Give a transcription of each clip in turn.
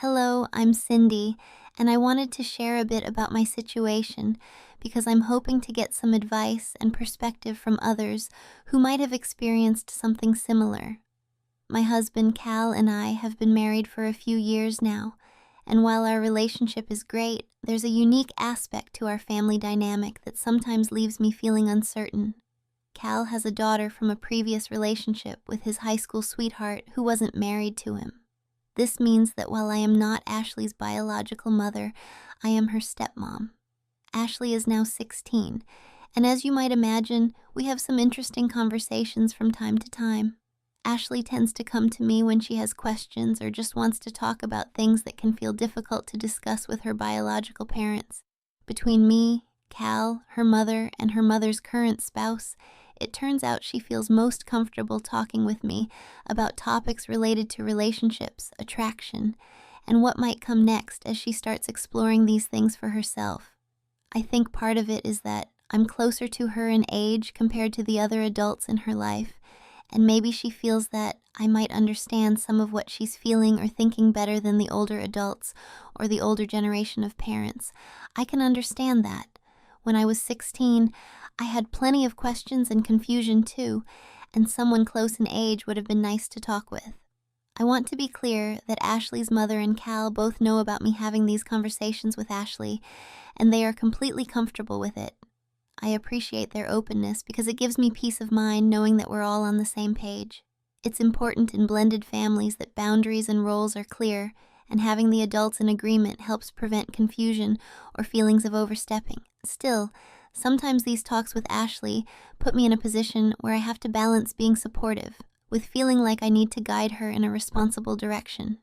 Hello, I'm Cindy, and I wanted to share a bit about my situation because I'm hoping to get some advice and perspective from others who might have experienced something similar. My husband Cal and I have been married for a few years now, and while our relationship is great, there's a unique aspect to our family dynamic that sometimes leaves me feeling uncertain. Cal has a daughter from a previous relationship with his high school sweetheart who wasn't married to him. This means that while I am not Ashley's biological mother, I am her stepmom. Ashley is now 16, and as you might imagine, we have some interesting conversations from time to time. Ashley tends to come to me when she has questions or just wants to talk about things that can feel difficult to discuss with her biological parents. Between me, Cal, her mother, and her mother's current spouse, it turns out she feels most comfortable talking with me about topics related to relationships, attraction, and what might come next as she starts exploring these things for herself. I think part of it is that I'm closer to her in age compared to the other adults in her life, and maybe she feels that I might understand some of what she's feeling or thinking better than the older adults or the older generation of parents. I can understand that. When I was 16, I had plenty of questions and confusion too, and someone close in age would have been nice to talk with. I want to be clear that Ashley's mother and Cal both know about me having these conversations with Ashley, and they are completely comfortable with it. I appreciate their openness because it gives me peace of mind knowing that we're all on the same page. It's important in blended families that boundaries and roles are clear, and having the adults in agreement helps prevent confusion or feelings of overstepping. Still, sometimes these talks with Ashley put me in a position where I have to balance being supportive with feeling like I need to guide her in a responsible direction.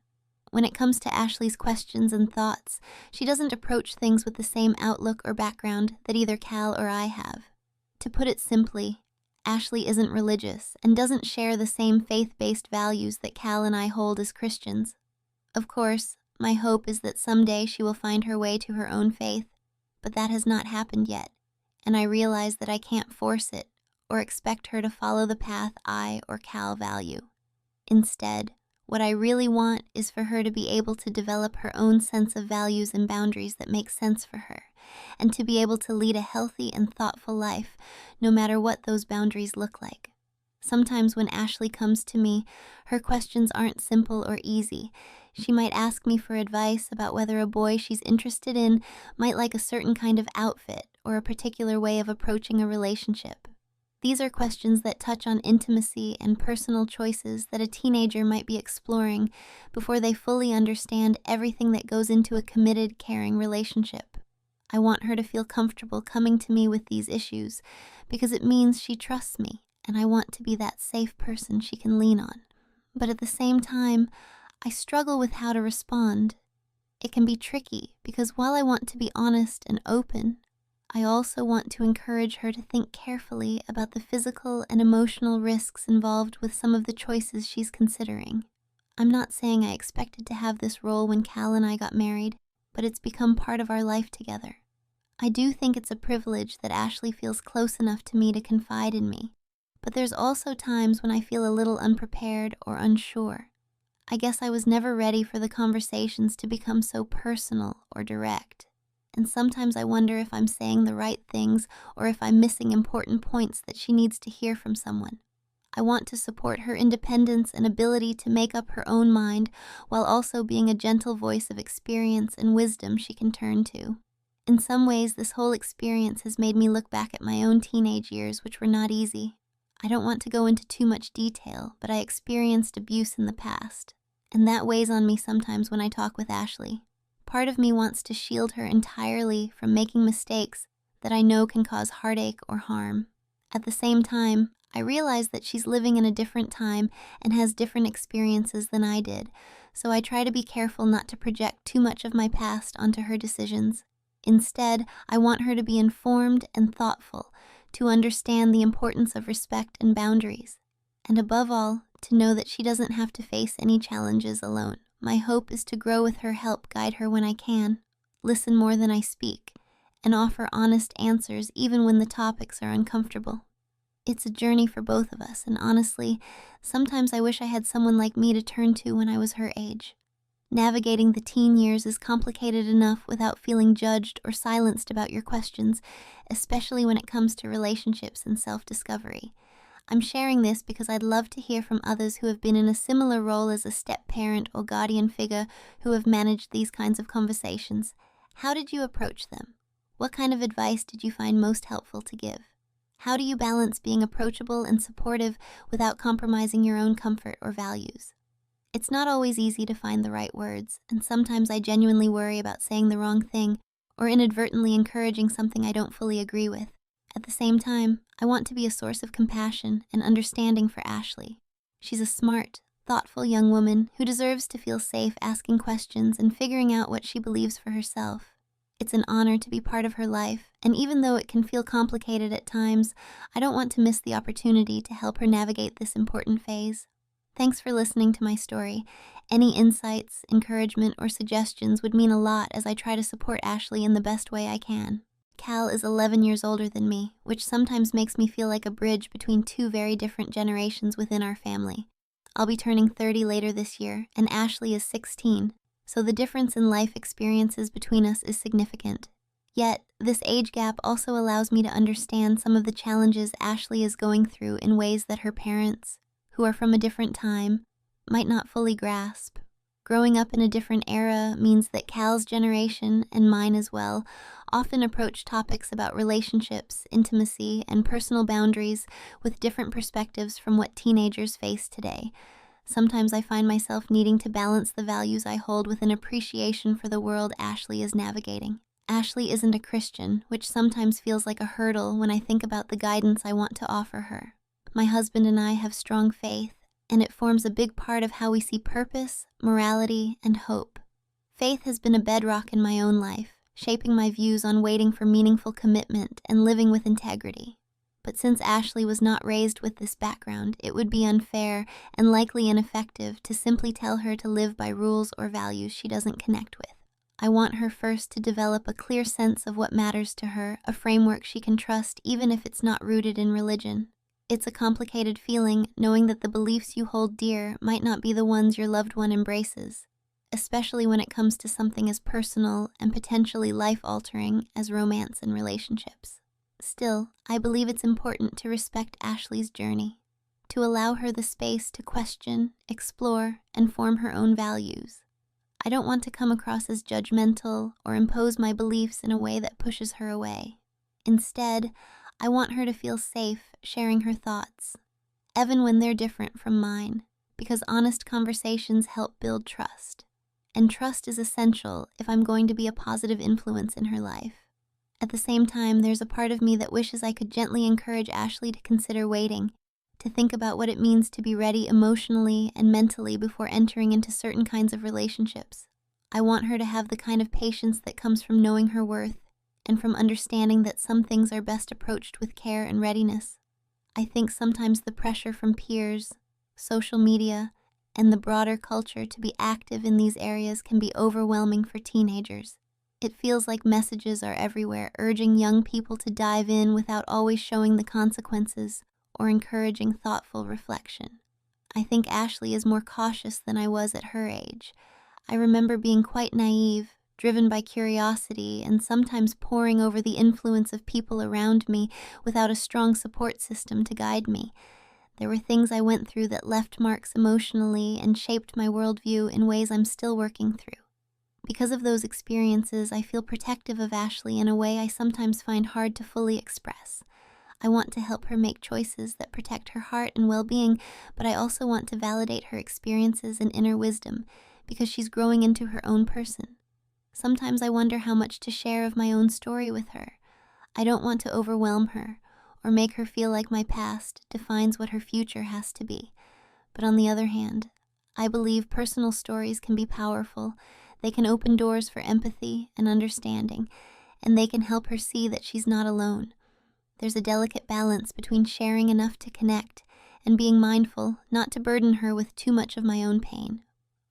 When it comes to Ashley's questions and thoughts, she doesn't approach things with the same outlook or background that either Cal or I have. To put it simply, Ashley isn't religious and doesn't share the same faith-based values that Cal and I hold as Christians. Of course, my hope is that someday she will find her way to her own faith, but that has not happened yet, and I realize that I can't force it or expect her to follow the path I or Cal value. Instead, what I really want is for her to be able to develop her own sense of values and boundaries that make sense for her, and to be able to lead a healthy and thoughtful life, no matter what those boundaries look like. Sometimes when Ashley comes to me, her questions aren't simple or easy. She might ask me for advice about whether a boy she's interested in might like a certain kind of outfit or a particular way of approaching a relationship. These are questions that touch on intimacy and personal choices that a teenager might be exploring before they fully understand everything that goes into a committed, caring relationship. I want her to feel comfortable coming to me with these issues because it means she trusts me, and I want to be that safe person she can lean on. But at the same time, I struggle with how to respond. It can be tricky because while I want to be honest and open, I also want to encourage her to think carefully about the physical and emotional risks involved with some of the choices she's considering. I'm not saying I expected to have this role when Cal and I got married, but it's become part of our life together. I do think it's a privilege that Ashley feels close enough to me to confide in me, but there's also times when I feel a little unprepared or unsure. I guess I was never ready for the conversations to become so personal or direct. And sometimes I wonder if I'm saying the right things or if I'm missing important points that she needs to hear from someone. I want to support her independence and ability to make up her own mind while also being a gentle voice of experience and wisdom she can turn to. In some ways, this whole experience has made me look back at my own teenage years, which were not easy. I don't want to go into too much detail, but I experienced abuse in the past, and that weighs on me sometimes when I talk with Ashley. Part of me wants to shield her entirely from making mistakes that I know can cause heartache or harm. At the same time, I realize that she's living in a different time and has different experiences than I did, so I try to be careful not to project too much of my past onto her decisions. Instead, I want her to be informed and thoughtful, to understand the importance of respect and boundaries, and above all, to know that she doesn't have to face any challenges alone. My hope is to grow with her, help guide her when I can, listen more than I speak, and offer honest answers even when the topics are uncomfortable. It's a journey for both of us, and honestly, sometimes I wish I had someone like me to turn to when I was her age. Navigating the teen years is complicated enough without feeling judged or silenced about your questions, especially when it comes to relationships and self-discovery. I'm sharing this because I'd love to hear from others who have been in a similar role as a step-parent or guardian figure who have managed these kinds of conversations. How did you approach them? What kind of advice did you find most helpful to give? How do you balance being approachable and supportive without compromising your own comfort or values? It's not always easy to find the right words, and sometimes I genuinely worry about saying the wrong thing or inadvertently encouraging something I don't fully agree with. At the same time, I want to be a source of compassion and understanding for Ashley. She's a smart, thoughtful young woman who deserves to feel safe asking questions and figuring out what she believes for herself. It's an honor to be part of her life, and even though it can feel complicated at times, I don't want to miss the opportunity to help her navigate this important phase. Thanks for listening to my story. Any insights, encouragement, or suggestions would mean a lot as I try to support Ashley in the best way I can. Cal is 11 years older than me, which sometimes makes me feel like a bridge between two very different generations within our family. I'll be turning 30 later this year, and Ashley is 16, so the difference in life experiences between us is significant. Yet, this age gap also allows me to understand some of the challenges Ashley is going through in ways that her parents, who are from a different time, might not fully grasp. Growing up in a different era means that Cal's generation, and mine as well, often approach topics about relationships, intimacy, and personal boundaries with different perspectives from what teenagers face today. Sometimes I find myself needing to balance the values I hold with an appreciation for the world Ashley is navigating. Ashley isn't a Christian, which sometimes feels like a hurdle when I think about the guidance I want to offer her. My husband and I have strong faith, and it forms a big part of how we see purpose, morality, and hope. Faith has been a bedrock in my own life, shaping my views on waiting for meaningful commitment and living with integrity. But since Ashley was not raised with this background, it would be unfair and likely ineffective to simply tell her to live by rules or values she doesn't connect with. I want her first to develop a clear sense of what matters to her, a framework she can trust even if it's not rooted in religion. It's a complicated feeling knowing that the beliefs you hold dear might not be the ones your loved one embraces, especially when it comes to something as personal and potentially life-altering as romance and relationships. Still, I believe it's important to respect Ashley's journey, to allow her the space to question, explore, and form her own values. I don't want to come across as judgmental or impose my beliefs in a way that pushes her away. Instead, I want her to feel safe sharing her thoughts, even when they're different from mine, because honest conversations help build trust. And trust is essential if I'm going to be a positive influence in her life. At the same time, there's a part of me that wishes I could gently encourage Ashley to consider waiting, to think about what it means to be ready emotionally and mentally before entering into certain kinds of relationships. I want her to have the kind of patience that comes from knowing her worth and from understanding that some things are best approached with care and readiness. I think sometimes the pressure from peers, social media, and the broader culture to be active in these areas can be overwhelming for teenagers. It feels like messages are everywhere, urging young people to dive in without always showing the consequences or encouraging thoughtful reflection. I think Ashley is more cautious than I was at her age. I remember being quite naive, driven by curiosity, and sometimes poring over the influence of people around me without a strong support system to guide me. There were things I went through that left marks emotionally and shaped my worldview in ways I'm still working through. Because of those experiences, I feel protective of Ashley in a way I sometimes find hard to fully express. I want to help her make choices that protect her heart and well-being, but I also want to validate her experiences and inner wisdom, because she's growing into her own person. Sometimes I wonder how much to share of my own story with her. I don't want to overwhelm her or make her feel like my past defines what her future has to be. But on the other hand, I believe personal stories can be powerful. They can open doors for empathy and understanding, and they can help her see that she's not alone. There's a delicate balance between sharing enough to connect and being mindful not to burden her with too much of my own pain.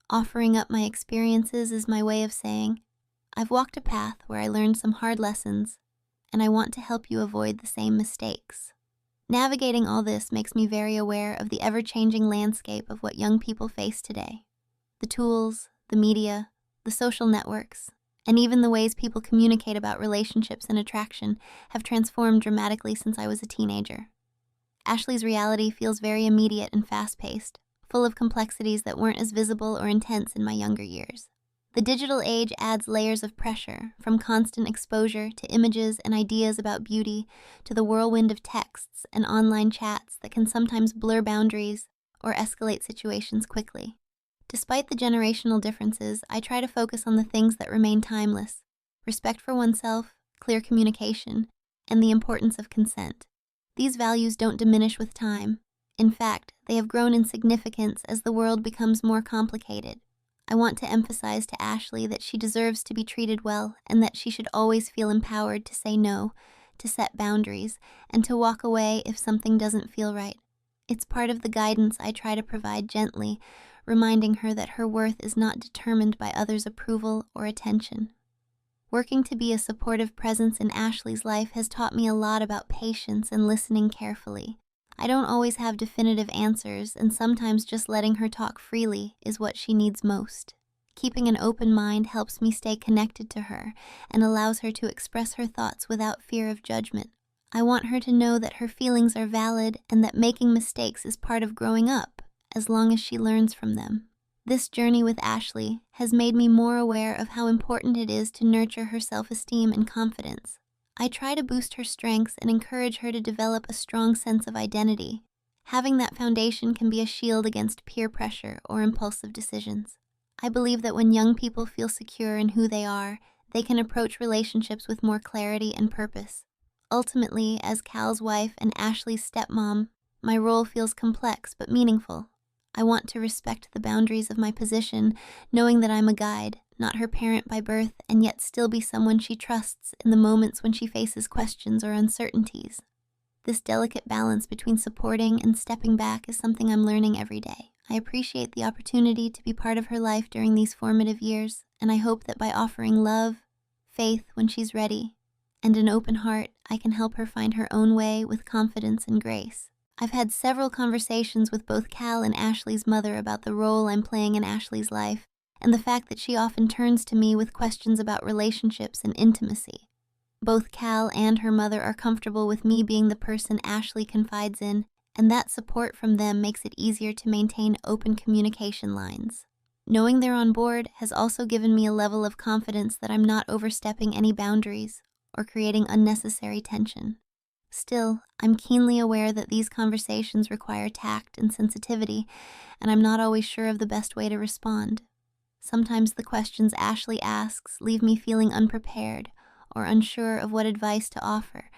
Offering up my experiences is my way of saying, I've walked a path where I learned some hard lessons, and I want to help you avoid the same mistakes. Navigating all this makes me very aware of the ever-changing landscape of what young people face today. The tools, the media, the social networks, and even the ways people communicate about relationships and attraction have transformed dramatically since I was a teenager. Ashley's reality feels very immediate and fast-paced, full of complexities that weren't as visible or intense in my younger years. The digital age adds layers of pressure, from constant exposure to images and ideas about beauty to the whirlwind of texts and online chats that can sometimes blur boundaries or escalate situations quickly. Despite the generational differences, I try to focus on the things that remain timeless: respect for oneself, clear communication, and the importance of consent. These values don't diminish with time. In fact, they have grown in significance as the world becomes more complicated. I want to emphasize to Ashley that she deserves to be treated well and that she should always feel empowered to say no, to set boundaries, and to walk away if something doesn't feel right. It's part of the guidance I try to provide gently, reminding her that her worth is not determined by others' approval or attention. Working to be a supportive presence in Ashley's life has taught me a lot about patience and listening carefully. I don't always have definitive answers, and sometimes just letting her talk freely is what she needs most. Keeping an open mind helps me stay connected to her and allows her to express her thoughts without fear of judgment. I want her to know that her feelings are valid and that making mistakes is part of growing up, as long as she learns from them. This journey with Ashley has made me more aware of how important it is to nurture her self-esteem and confidence. I try to boost her strengths and encourage her to develop a strong sense of identity. Having that foundation can be a shield against peer pressure or impulsive decisions. I believe that when young people feel secure in who they are, they can approach relationships with more clarity and purpose. Ultimately, as Cal's wife and Ashley's stepmom, my role feels complex but meaningful. I want to respect the boundaries of my position, knowing that I'm a guide, not her parent by birth, and yet still be someone she trusts in the moments when she faces questions or uncertainties. This delicate balance between supporting and stepping back is something I'm learning every day. I appreciate the opportunity to be part of her life during these formative years, and I hope that by offering love, faith when she's ready, and an open heart, I can help her find her own way with confidence and grace. I've had several conversations with both Cal and Ashley's mother about the role I'm playing in Ashley's life, and the fact that she often turns to me with questions about relationships and intimacy. Both Cal and her mother are comfortable with me being the person Ashley confides in, and that support from them makes it easier to maintain open communication lines. Knowing they're on board has also given me a level of confidence that I'm not overstepping any boundaries or creating unnecessary tension. Still, I'm keenly aware that these conversations require tact and sensitivity, and I'm not always sure of the best way to respond. Sometimes the questions Ashley asks leave me feeling unprepared or unsure of what advice to offer,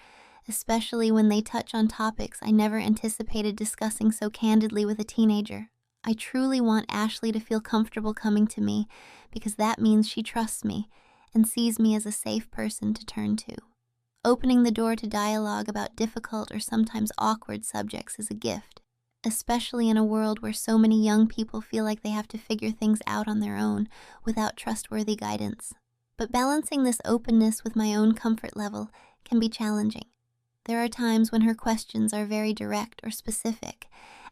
especially when they touch on topics I never anticipated discussing so candidly with a teenager. I truly want Ashley to feel comfortable coming to me because that means she trusts me and sees me as a safe person to turn to. Opening the door to dialogue about difficult or sometimes awkward subjects is a gift, especially in a world where so many young people feel like they have to figure things out on their own without trustworthy guidance. But balancing this openness with my own comfort level can be challenging. There are times when her questions are very direct or specific,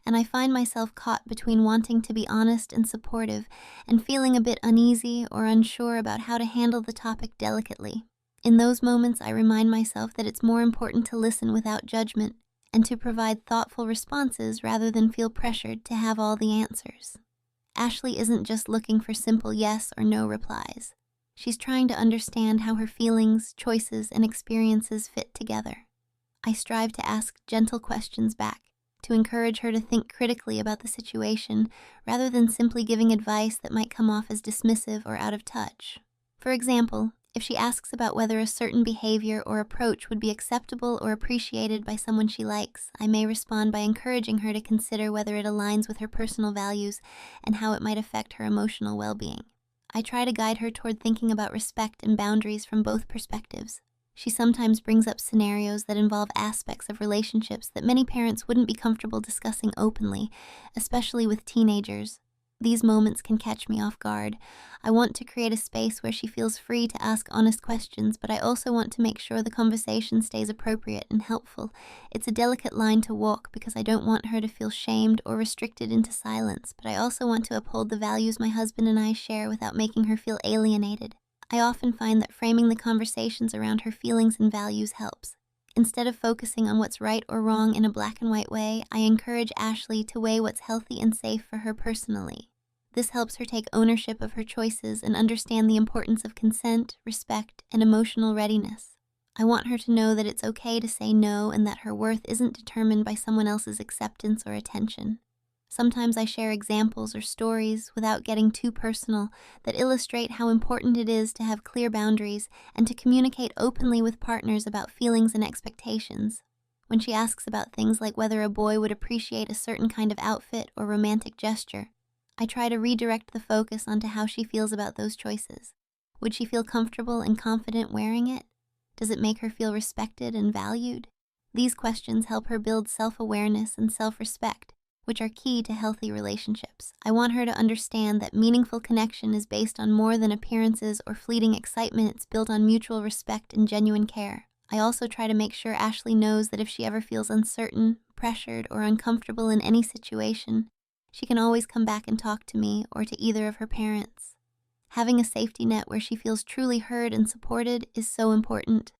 and I find myself caught between wanting to be honest and supportive and feeling a bit uneasy or unsure about how to handle the topic delicately. In those moments, I remind myself that it's more important to listen without judgment and to provide thoughtful responses rather than feel pressured to have all the answers. Ashley isn't just looking for simple yes or no replies. She's trying to understand how her feelings, choices, and experiences fit together. I strive to ask gentle questions back, to encourage her to think critically about the situation rather than simply giving advice that might come off as dismissive or out of touch. For example, if she asks about whether a certain behavior or approach would be acceptable or appreciated by someone she likes, I may respond by encouraging her to consider whether it aligns with her personal values and how it might affect her emotional well-being. I try to guide her toward thinking about respect and boundaries from both perspectives. She sometimes brings up scenarios that involve aspects of relationships that many parents wouldn't be comfortable discussing openly, especially with teenagers. These moments can catch me off guard. I want to create a space where she feels free to ask honest questions, but I also want to make sure the conversation stays appropriate and helpful. It's a delicate line to walk because I don't want her to feel shamed or restricted into silence, but I also want to uphold the values my husband and I share without making her feel alienated. I often find that framing the conversations around her feelings and values helps. Instead of focusing on what's right or wrong in a black and white way, I encourage Ashley to weigh what's healthy and safe for her personally. This helps her take ownership of her choices and understand the importance of consent, respect, and emotional readiness. I want her to know that it's okay to say no and that her worth isn't determined by someone else's acceptance or attention. Sometimes I share examples or stories, without getting too personal, that illustrate how important it is to have clear boundaries and to communicate openly with partners about feelings and expectations. When she asks about things like whether a boy would appreciate a certain kind of outfit or romantic gesture, I try to redirect the focus onto how she feels about those choices. Would she feel comfortable and confident wearing it? Does it make her feel respected and valued? These questions help her build self-awareness and self-respect, which are key to healthy relationships. I want her to understand that meaningful connection is based on more than appearances or fleeting excitement. It's built on mutual respect and genuine care. I also try to make sure Ashley knows that if she ever feels uncertain, pressured, or uncomfortable in any situation, she can always come back and talk to me or to either of her parents. Having a safety net where she feels truly heard and supported is so important.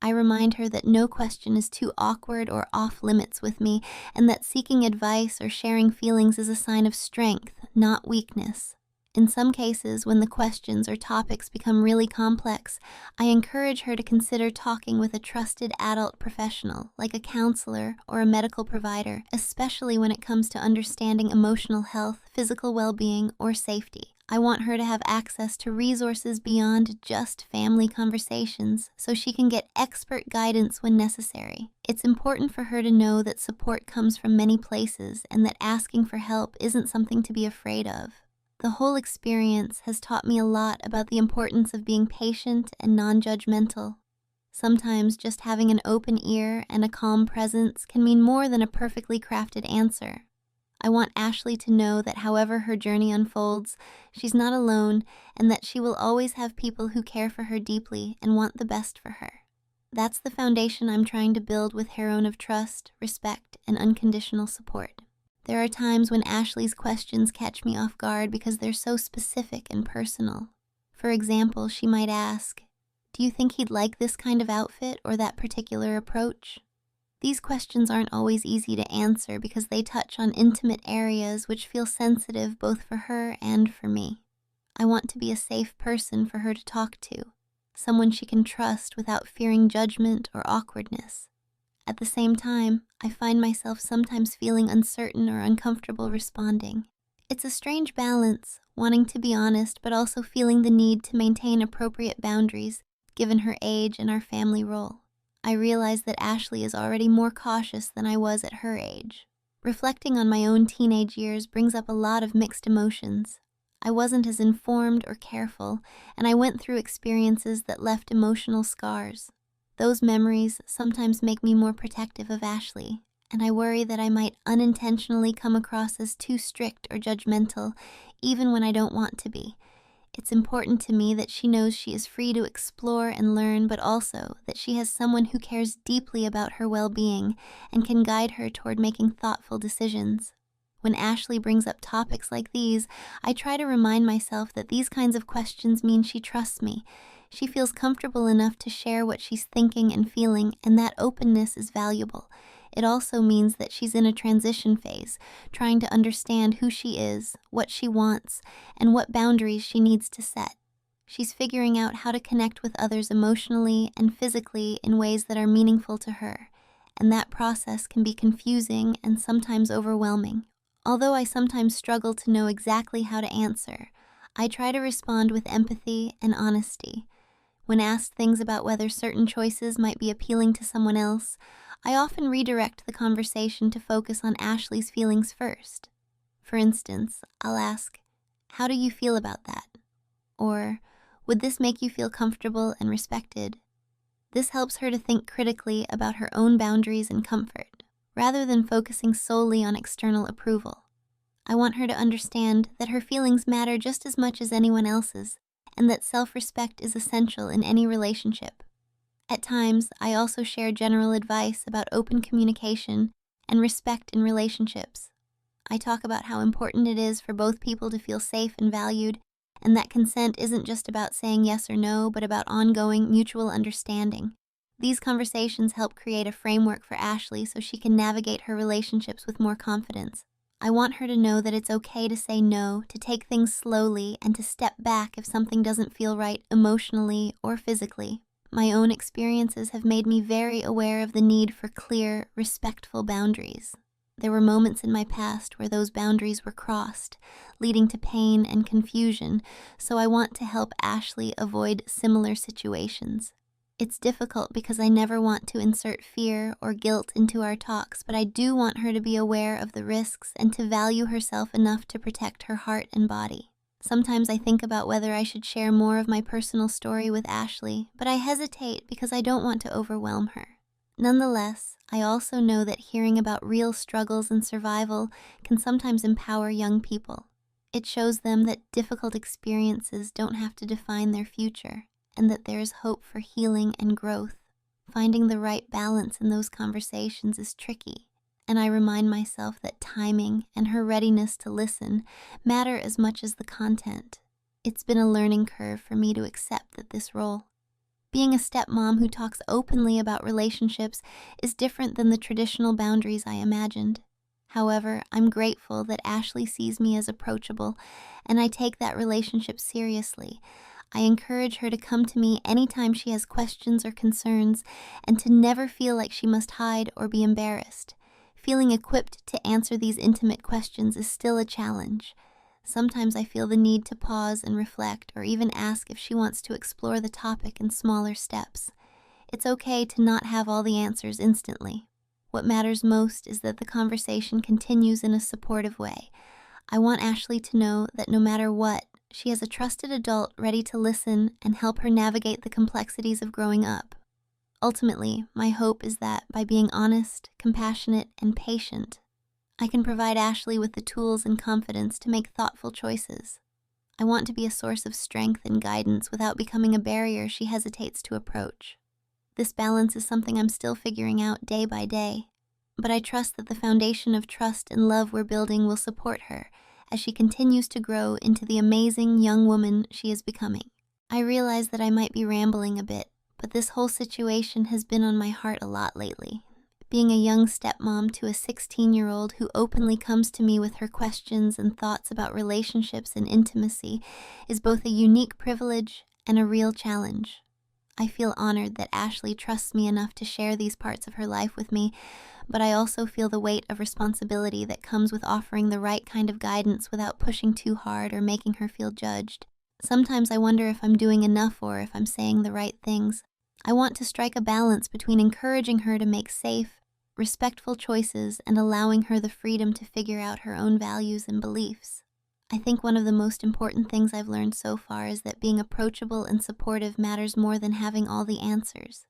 I remind her that no question is too awkward or off limits with me, and that seeking advice or sharing feelings is a sign of strength, not weakness. In some cases, when the questions or topics become really complex, I encourage her to consider talking with a trusted adult professional, like a counselor or a medical provider, especially when it comes to understanding emotional health, physical well-being, or safety. I want her to have access to resources beyond just family conversations so she can get expert guidance when necessary. It's important for her to know that support comes from many places and that asking for help isn't something to be afraid of. The whole experience has taught me a lot about the importance of being patient and non-judgmental. Sometimes just having an open ear and a calm presence can mean more than a perfectly crafted answer. I want Ashley to know that however her journey unfolds, she's not alone and that she will always have people who care for her deeply and want the best for her. That's the foundation I'm trying to build with her own of trust, respect, and unconditional support. There are times when Ashley's questions catch me off guard because they're so specific and personal. For example, she might ask, "Do you think he'd like this kind of outfit or that particular approach?" These questions aren't always easy to answer because they touch on intimate areas which feel sensitive both for her and for me. I want to be a safe person for her to talk to, someone she can trust without fearing judgment or awkwardness. At the same time, I find myself sometimes feeling uncertain or uncomfortable responding. It's a strange balance, wanting to be honest but also feeling the need to maintain appropriate boundaries given her age and our family role. I realize that Ashley is already more cautious than I was at her age. Reflecting on my own teenage years brings up a lot of mixed emotions. I wasn't as informed or careful, and I went through experiences that left emotional scars. Those memories sometimes make me more protective of Ashley, and I worry that I might unintentionally come across as too strict or judgmental, even when I don't want to be. It's important to me that she knows she is free to explore and learn, but also that she has someone who cares deeply about her well-being and can guide her toward making thoughtful decisions. When Ashley brings up topics like these, I try to remind myself that these kinds of questions mean she trusts me. She feels comfortable enough to share what she's thinking and feeling, and that openness is valuable. It also means that she's in a transition phase, trying to understand who she is, what she wants, and what boundaries she needs to set. She's figuring out how to connect with others emotionally and physically in ways that are meaningful to her, and that process can be confusing and sometimes overwhelming. Although I sometimes struggle to know exactly how to answer, I try to respond with empathy and honesty. When asked things about whether certain choices might be appealing to someone else, I often redirect the conversation to focus on Ashley's feelings first. For instance, I'll ask, "How do you feel about that?" Or, "Would this make you feel comfortable and respected?" This helps her to think critically about her own boundaries and comfort, rather than focusing solely on external approval. I want her to understand that her feelings matter just as much as anyone else's, and that self-respect is essential in any relationship. At times, I also share general advice about open communication and respect in relationships. I talk about how important it is for both people to feel safe and valued, and that consent isn't just about saying yes or no, but about ongoing mutual understanding. These conversations help create a framework for Ashley so she can navigate her relationships with more confidence. I want her to know that it's okay to say no, to take things slowly, and to step back if something doesn't feel right emotionally or physically. My own experiences have made me very aware of the need for clear, respectful boundaries. There were moments in my past where those boundaries were crossed, leading to pain and confusion, so I want to help Ashley avoid similar situations. It's difficult because I never want to insert fear or guilt into our talks, but I do want her to be aware of the risks and to value herself enough to protect her heart and body. Sometimes I think about whether I should share more of my personal story with Ashley, but I hesitate because I don't want to overwhelm her. Nonetheless, I also know that hearing about real struggles and survival can sometimes empower young people. It shows them that difficult experiences don't have to define their future, and that there is hope for healing and growth. Finding the right balance in those conversations is tricky, and I remind myself that timing and her readiness to listen matter as much as the content. It's been a learning curve for me to accept that this role. Being a stepmom who talks openly about relationships is different than the traditional boundaries I imagined. However, I'm grateful that Ashley sees me as approachable, and I take that relationship seriously. I encourage her to come to me anytime she has questions or concerns, and to never feel like she must hide or be embarrassed. Feeling equipped to answer these intimate questions is still a challenge. Sometimes I feel the need to pause and reflect, or even ask if she wants to explore the topic in smaller steps. It's okay to not have all the answers instantly. What matters most is that the conversation continues in a supportive way. I want Ashley to know that no matter what, she has a trusted adult ready to listen and help her navigate the complexities of growing up. Ultimately, my hope is that by being honest, compassionate, and patient, I can provide Ashley with the tools and confidence to make thoughtful choices. I want to be a source of strength and guidance without becoming a barrier she hesitates to approach. This balance is something I'm still figuring out day by day, but I trust that the foundation of trust and love we're building will support her as she continues to grow into the amazing young woman she is becoming. I realize that I might be rambling a bit, but this whole situation has been on my heart a lot lately. Being a young stepmom to a 16-year-old who openly comes to me with her questions and thoughts about relationships and intimacy is both a unique privilege and a real challenge. I feel honored that Ashley trusts me enough to share these parts of her life with me, but I also feel the weight of responsibility that comes with offering the right kind of guidance without pushing too hard or making her feel judged. Sometimes I wonder if I'm doing enough or if I'm saying the right things. I want to strike a balance between encouraging her to make safe, respectful choices and allowing her the freedom to figure out her own values and beliefs. I think one of the most important things I've learned so far is that being approachable and supportive matters more than having all the answers.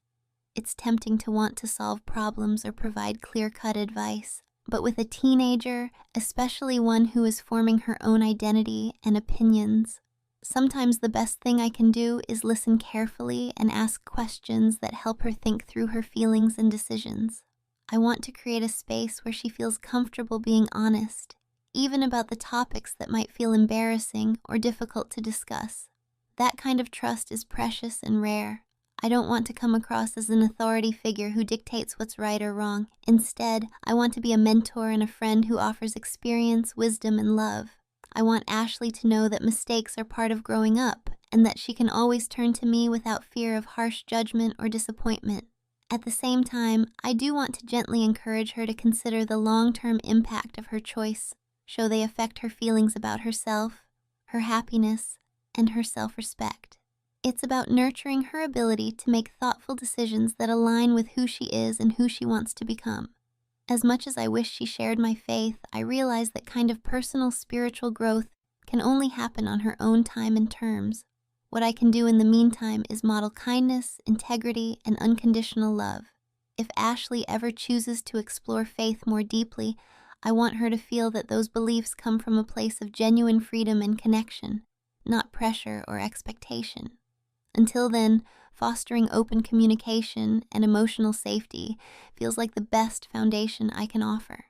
It's tempting to want to solve problems or provide clear-cut advice, but with a teenager, especially one who is forming her own identity and opinions, sometimes the best thing I can do is listen carefully and ask questions that help her think through her feelings and decisions. I want to create a space where she feels comfortable being honest, even about the topics that might feel embarrassing or difficult to discuss. That kind of trust is precious and rare. I don't want to come across as an authority figure who dictates what's right or wrong. Instead, I want to be a mentor and a friend who offers experience, wisdom, and love. I want Ashley to know that mistakes are part of growing up, and that she can always turn to me without fear of harsh judgment or disappointment. At the same time, I do want to gently encourage her to consider the long-term impact of her choice, show they affect her feelings about herself, her happiness, and her self-respect. It's about nurturing her ability to make thoughtful decisions that align with who she is and who she wants to become. As much as I wish she shared my faith, I realize that kind of personal spiritual growth can only happen on her own time and terms. What I can do in the meantime is model kindness, integrity, and unconditional love. If Ashley ever chooses to explore faith more deeply, I want her to feel that those beliefs come from a place of genuine freedom and connection, not pressure or expectation. Until then, fostering open communication and emotional safety feels like the best foundation I can offer.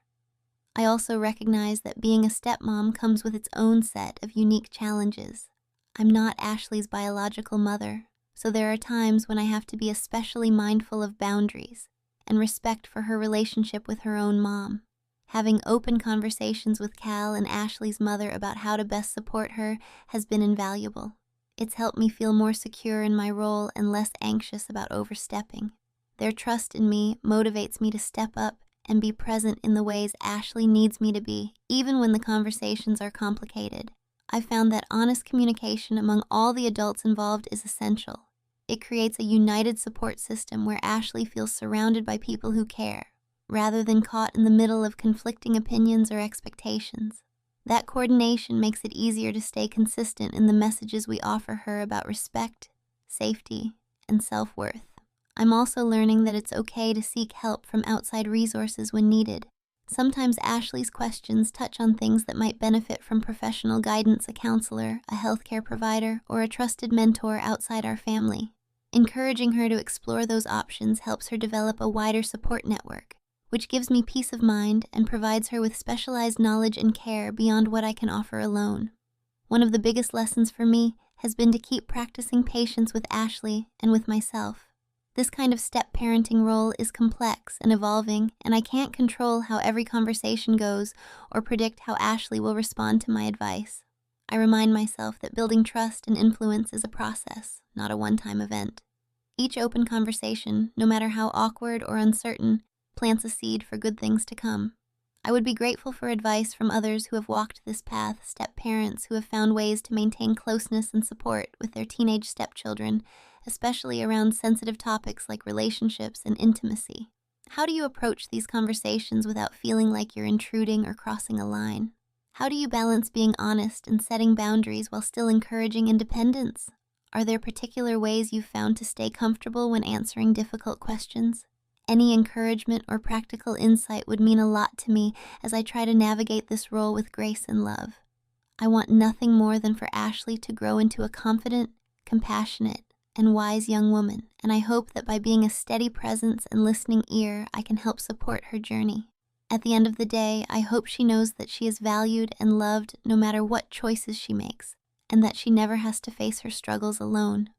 I also recognize that being a stepmom comes with its own set of unique challenges. I'm not Ashley's biological mother, so there are times when I have to be especially mindful of boundaries and respect for her relationship with her own mom. Having open conversations with Cal and Ashley's mother about how to best support her has been invaluable. It's helped me feel more secure in my role and less anxious about overstepping. Their trust in me motivates me to step up and be present in the ways Ashley needs me to be, even when the conversations are complicated. I found that honest communication among all the adults involved is essential. It creates a united support system where Ashley feels surrounded by people who care, rather than caught in the middle of conflicting opinions or expectations. That coordination makes it easier to stay consistent in the messages we offer her about respect, safety, and self-worth. I'm also learning that it's okay to seek help from outside resources when needed. Sometimes Ashley's questions touch on things that might benefit from professional guidance, a counselor, a healthcare provider, or a trusted mentor outside our family. Encouraging her to explore those options helps her develop a wider support network, which gives me peace of mind and provides her with specialized knowledge and care beyond what I can offer alone. One of the biggest lessons for me has been to keep practicing patience with Ashley and with myself. This kind of step-parenting role is complex and evolving, and I can't control how every conversation goes or predict how Ashley will respond to my advice. I remind myself that building trust and influence is a process, not a one-time event. Each open conversation, no matter how awkward or uncertain, plants a seed for good things to come. I would be grateful for advice from others who have walked this path, step-parents who have found ways to maintain closeness and support with their teenage stepchildren, especially around sensitive topics like relationships and intimacy. How do you approach these conversations without feeling like you're intruding or crossing a line? How do you balance being honest and setting boundaries while still encouraging independence? Are there particular ways you've found to stay comfortable when answering difficult questions? Any encouragement or practical insight would mean a lot to me as I try to navigate this role with grace and love. I want nothing more than for Ashley to grow into a confident, compassionate, and wise young woman, and I hope that by being a steady presence and listening ear, I can help support her journey. At the end of the day, I hope she knows that she is valued and loved no matter what choices she makes, and that she never has to face her struggles alone.